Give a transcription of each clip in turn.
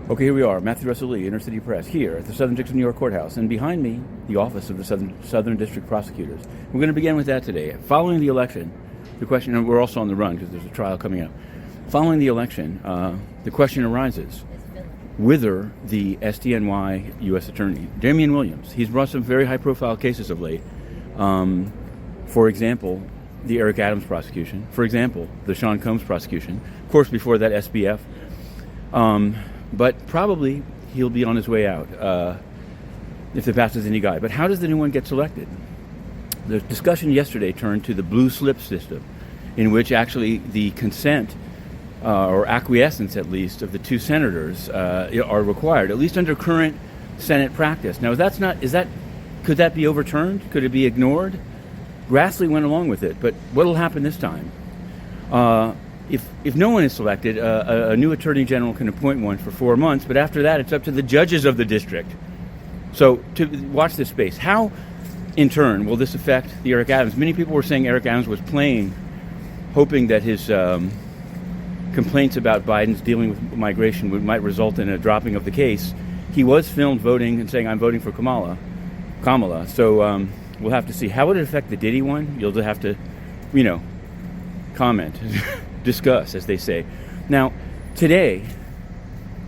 Okay, here we are, Matthew Russell Lee, Inner City Press, here at the Southern District of New York Courthouse, and behind me, the office of the Southern District Prosecutors. We're going to begin with that today. Following the election, the question, and we're also on the run because there's a trial coming up. Following the election, the question arises whether the SDNY U.S. Attorney, Damian Williams, he's brought some very high-profile cases of late. For example, the Eric Adams prosecution. For example, the Sean Combs prosecution. Of course, before that, SBF. But probably he'll be on his way out if the path is any guide. But how does the new one get selected? The discussion yesterday turned to the blue slip system, in which actually the consent or acquiescence, at least, of the two senators are required, at least under current Senate practice. Now, could that be overturned? Could it be ignored? Grassley went along with it, but what will happen this time? If no one is selected, a new attorney general can appoint one for 4 months, but after that, it's up to the judges of the district. So to watch this space. How, in turn, will this affect the Eric Adams? Many people were saying Eric Adams was playing, hoping that his complaints about Biden's dealing with migration might result in a dropping of the case. He was filmed voting and saying, "I'm voting for Kamala." So we'll have to see. How would it affect the Diddy one? You'll have to, comment. Discuss, as they say. Now, today,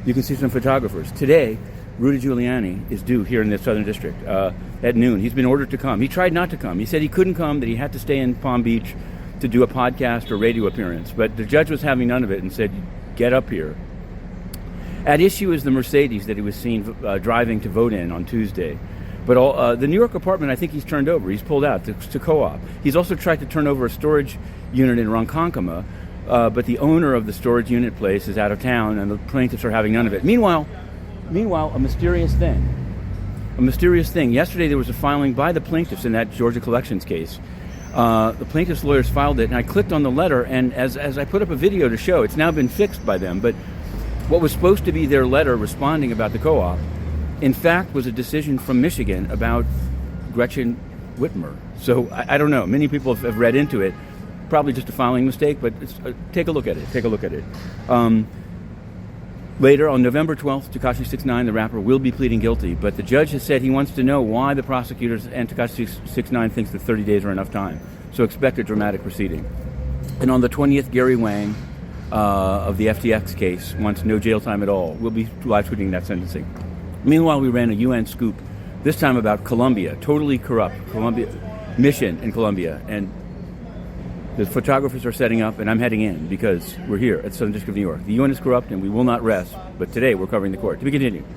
you can see some photographers. Today, Rudy Giuliani is due here in the Southern District at noon. He's been ordered to come. He tried not to come. He said he couldn't come, that he had to stay in Palm Beach to do a podcast or radio appearance. But the judge was having none of it and said, "Get up here." At issue is the Mercedes that he was seen driving to vote in on Tuesday. But the New York apartment, I think he's turned over. He's pulled out to co-op. He's also tried to turn over a storage unit in Ronkonkoma, but the owner of the storage unit place is out of town, and the plaintiffs are having none of it. Meanwhile, a mysterious thing. Yesterday there was a filing by the plaintiffs in that Georgia collections case. The plaintiffs' lawyers filed it, and I clicked on the letter, and as I put up a video to show, it's now been fixed by them, but what was supposed to be their letter responding about the co-op, in fact, was a decision from Michigan about Gretchen Whitmer. So I don't know. Many people have read into it. Probably just a filing mistake, but take a look at it. Later, on November 12th, Tekashi 6ix9ine, the rapper, will be pleading guilty, but the judge has said he wants to know why the prosecutors and Tekashi 6ix9ine thinks that 30 days are enough time. So expect a dramatic proceeding. And on the 20th, Gary Wang of the FTX case wants no jail time at all. We'll be live tweeting that sentencing. Meanwhile, we ran a UN scoop, this time about Colombia, totally corrupt mission in Colombia, and the photographers are setting up, and I'm heading in because we're here at the Southern District of New York. The UN is corrupt, and we will not rest, but today we're covering the court. To be continued.